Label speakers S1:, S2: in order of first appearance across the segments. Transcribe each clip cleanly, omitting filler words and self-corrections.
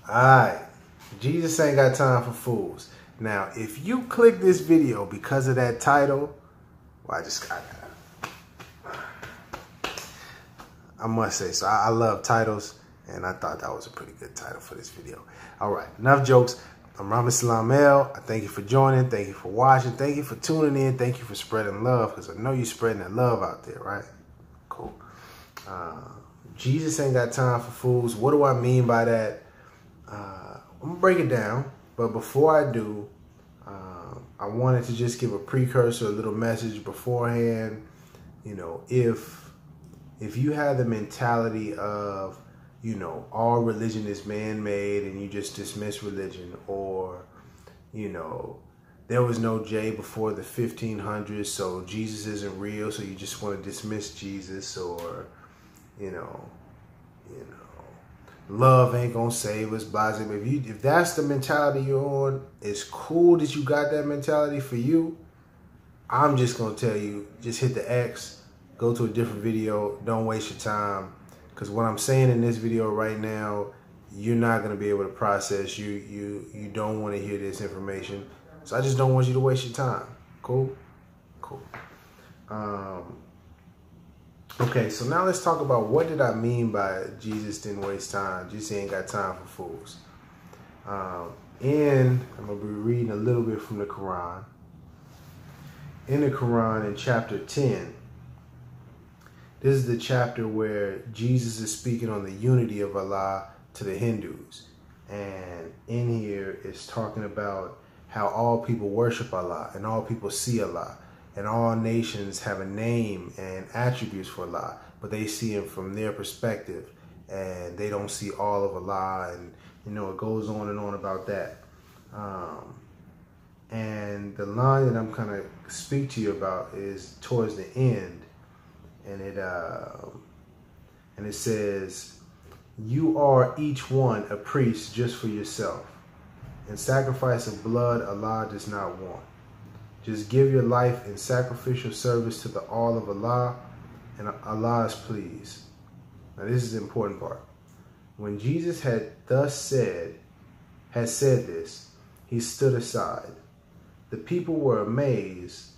S1: Alright, Jesus ain't got time for fools. Now, if you click this video because of that title, well, I must say, so I love titles, and I thought that was a pretty good title for this video. Alright, enough jokes. I'm Rahman Salam El. I thank you for joining. Thank you for watching. Thank you for tuning in. Thank you for spreading love, because I know you're spreading that love out there, right? Cool. Jesus ain't got time for fools. What do I mean by that? I'm going to break it down. But before I do, I wanted to just give a precursor, a little message beforehand. You know, if you have the mentality of, you know, all religion is man-made and you just dismiss religion, or, you know, there was no J before the 1500s, so Jesus isn't real, so you just want to dismiss Jesus, or, you know, love ain't gonna save us, blah. If that's the mentality you're on, it's cool that you got that mentality for you. I'm just gonna tell you, just hit the X, go to a different video, don't waste your time. Because what I'm saying in this video right now, you're not going to be able to process. You don't want to hear this information. So I just don't want you to waste your time. Cool? Cool. Okay, so now let's talk about what did I mean by Jesus didn't waste time. Jesus ain't got time for fools. I'm going to be reading a little bit from the Quran. In the Quran, in chapter 10, this is the chapter where Jesus is speaking on the unity of Allah to the Hindus. And in here it's talking about how all people worship Allah and all people see Allah. And all nations have a name and attributes for Allah, but they see him from their perspective. And they don't see all of Allah. And, you know, it goes on and on about that. And the line that I'm going to speak to you about is towards the end. And it says, you are each one a priest just for yourself, and sacrifice of blood Allah does not want. Just give your life in sacrificial service to the all of Allah, and Allah is pleased. Now this is the important part. When Jesus had said this, he stood aside. The people were amazed,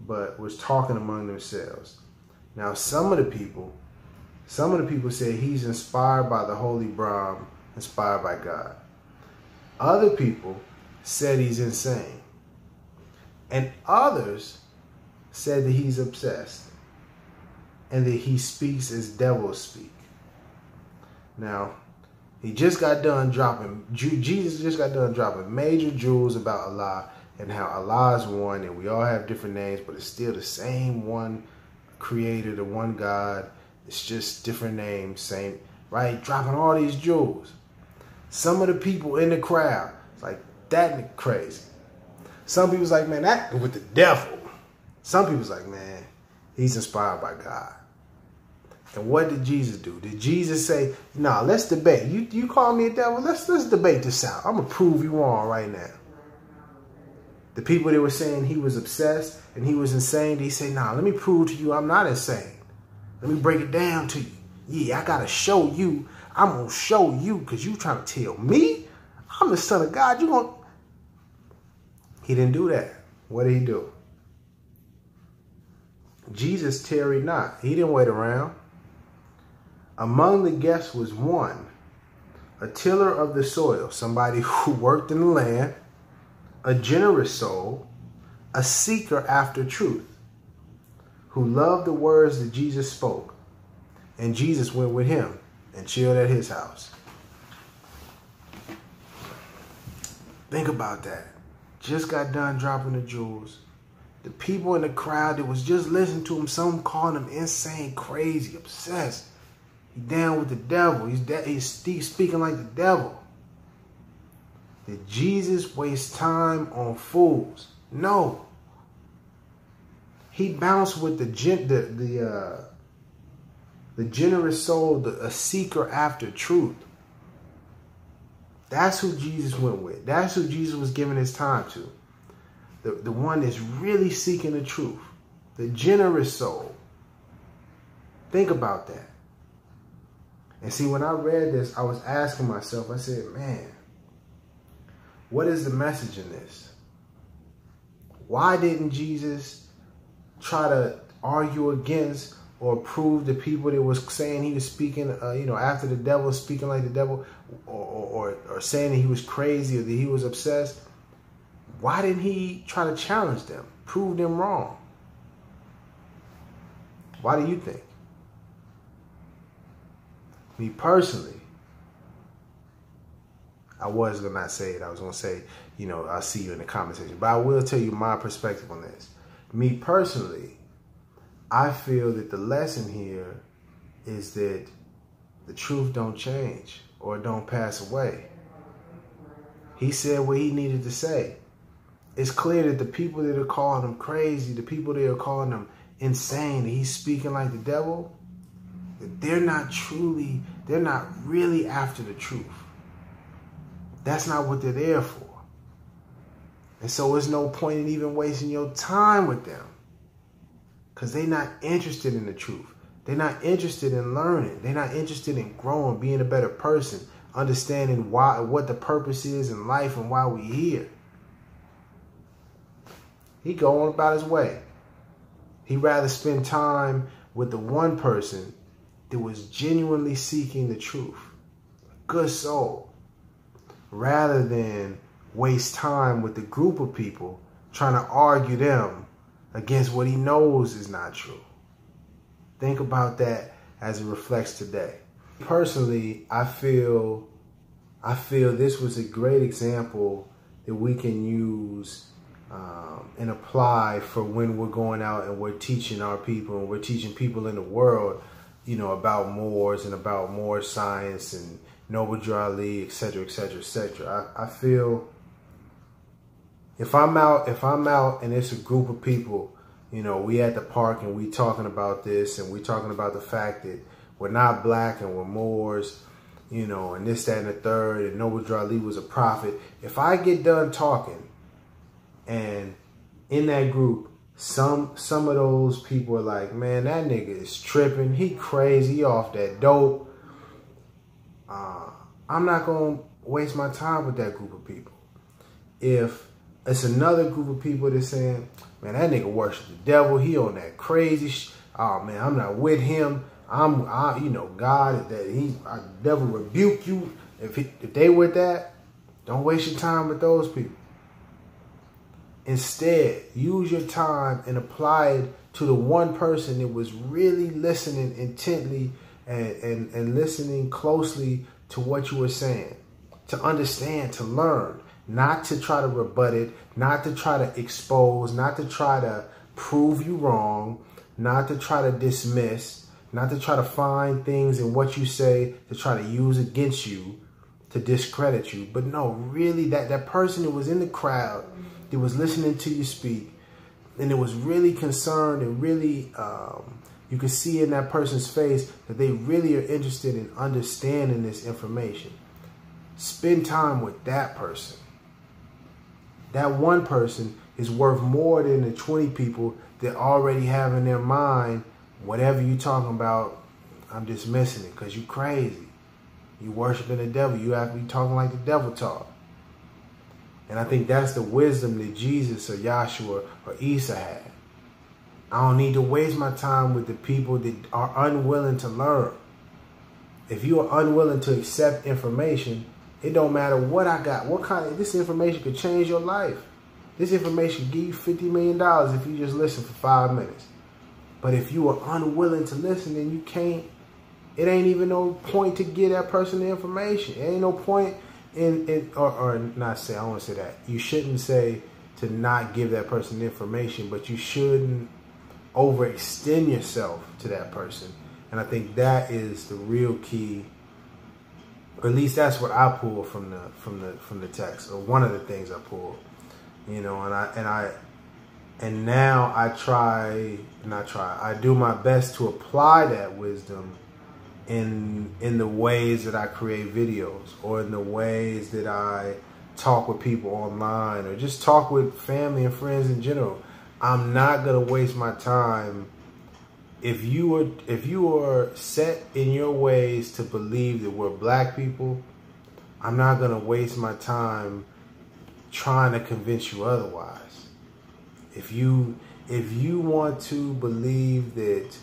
S1: but was talking among themselves. Now, some of the people said he's inspired by the Holy Brahm, inspired by God. Other people said he's insane. And others said that he's obsessed and that he speaks as devils speak. Now, Jesus just got done dropping major jewels about Allah and how Allah is one and we all have different names, but it's still the same one Creator, the one God. It's just different names, same, right? Dropping all these jewels. Some of the people in the crowd, it's like, that crazy. Some people's like, man, that with the devil. Some people's like, man, he's inspired by God. And what did Jesus do? Did Jesus say, nah, let's debate. You call me a devil? Let's debate this out. I'm gonna prove you wrong right now. The people that were saying he was obsessed and he was insane, they say, nah, let me prove to you I'm not insane. Let me break it down to you. Yeah, I got to show you. I'm going to show you because you trying to tell me I'm the son of God. You going? He didn't do that. What did he do? Jesus tarried not. He didn't wait around. Among the guests was one, a tiller of the soil, somebody who worked in the land, a generous soul, a seeker after truth, who loved the words that Jesus spoke. And Jesus went with him and chilled at his house. Think about that. Just got done dropping the jewels. The people in the crowd that was just listening to him, some calling him insane, crazy, obsessed. He down with the devil. He's speaking like the devil. Did Jesus waste time on fools? No. He bounced with the generous soul, a seeker after truth. That's who Jesus went with. That's who Jesus was giving his time to. The one that's really seeking the truth. The generous soul. Think about that. And see, when I read this, I was asking myself, I said, man, What is the message in this? Why didn't Jesus try to argue against or prove the people that was saying he was speaking, after the devil, speaking like the devil, or saying that he was crazy or that he was obsessed? Why didn't he try to challenge them, prove them wrong? Why do you think? Me personally, I was going to not say it. I was going to say, I'll see you in the comment section. But I will tell you my perspective on this. Me personally, I feel that the lesson here is that the truth don't change or don't pass away. He said what he needed to say. It's clear that the people that are calling him crazy, the people that are calling him insane, that he's speaking like the devil, that they're not really after the truth. That's not what they're there for. And so there's no point in even wasting your time with them, because they're not interested in the truth. They're not interested in learning. They're not interested in growing, being a better person, understanding what the purpose is in life and why we're here. He go on about his way. He'd rather spend time with the one person that was genuinely seeking the truth, a good soul, rather than waste time with the group of people trying to argue them against what he knows is not true. Think about that as it reflects today. Personally, I feel this was a great example that we can use and apply for when we're going out and we're teaching our people and we're teaching people in the world, about Moors and about Moorish Science and Noble Ali, etc., etc., etc. I feel if I'm out and it's a group of people, we at the park and we talking about this and we talking about the fact that we're not black and we're Moors, and this, that, and the third, and Noble Ali was a prophet. If I get done talking and in that group, some of those people are like, man, that nigga is tripping. He crazy, he off that dope. I'm not going to waste my time with that group of people. If it's another group of people that's saying, man, that nigga worship the devil. He on that crazy oh, man, I'm not with him. God, that devil rebuke you. If they with that, don't waste your time with those people. Instead, use your time and apply it to the one person that was really listening intently and listening closely to what you were saying, to understand, to learn, not to try to rebut it, not to try to expose, not to try to prove you wrong, not to try to dismiss, not to try to find things in what you say to try to use against you, to discredit you. But no, really that person that was in the crowd, that was listening to you speak, and it was really concerned and really, you can see in that person's face that they really are interested in understanding this information. Spend time with that person. That one person is worth more than the 20 people that already have in their mind, whatever you talking about, I'm dismissing it because you crazy. You worshiping the devil. You have to be talking like the devil talk. And I think that's the wisdom that Jesus or Yahshua or Isa had. I don't need to waste my time with the people that are unwilling to learn. If you are unwilling to accept information, it don't matter what I got. This information could change your life. This information could give you $50 million if you just listen for 5 minutes. But if you are unwilling to listen, then you can't. It ain't even no point to give that person the information. It ain't no point or not say, I don't want to say that. You shouldn't say to not give that person information, but you shouldn't overextend yourself to that person. And I think that is the real key, or at least that's what I pull from the text, or one of the things I pull. And now I do my best to apply that wisdom in the ways that I create videos, or in the ways that I talk with people online, or just talk with family and friends in general. I'm not gonna waste my time. If you are set in your ways to believe that we're black people, I'm not gonna waste my time trying to convince you otherwise. If you want to believe that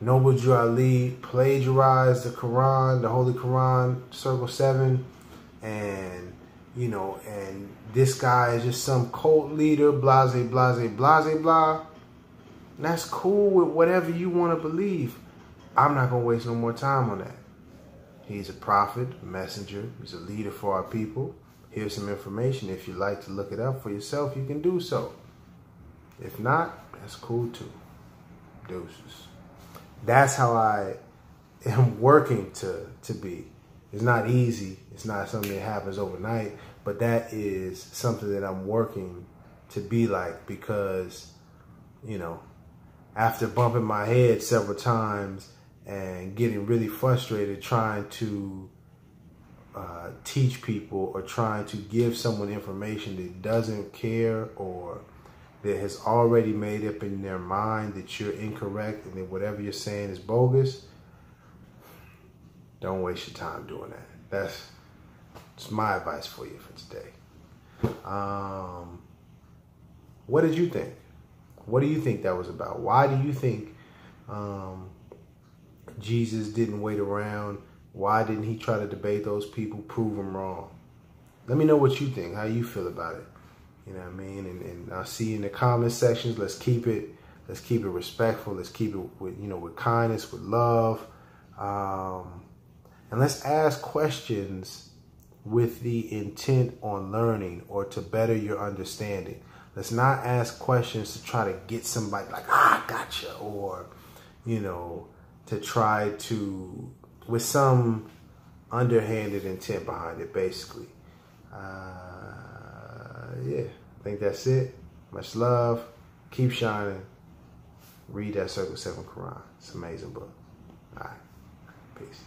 S1: Noble Drew Ali plagiarized the Quran, the Holy Quran, Circle 7, and and this guy is just some cult leader, blase, blase, blase, blah, that's cool with whatever you want to believe. I'm not going to waste no more time on that. He's a prophet, a messenger. He's a leader for our people. Here's some information. If you'd like to look it up for yourself, you can do so. If not, that's cool too. Deuces. That's how I am working to be. It's not easy. It's not something that happens overnight, but that is something that I'm working to be like, because, after bumping my head several times and getting really frustrated trying to teach people or trying to give someone information that doesn't care or that has already made up in their mind that you're incorrect and that whatever you're saying is bogus, don't waste your time doing that. That's my advice for you for today. What did you think? What do you think that was about? Why do you think Jesus didn't wait around? Why didn't he try to debate those people, prove them wrong? Let me know what you think, how you feel about it. You know what I mean? And I'll see you in the comment sections. Let's keep it respectful. Let's keep it with kindness, with love. And let's ask questions with the intent on learning or to better your understanding. Let's not ask questions to try to get somebody like, gotcha, or, to try to, with some underhanded intent behind it, basically. Yeah, I think that's it. Much love. Keep shining. Read that Circle 7 Quran. It's an amazing book. All right. Peace.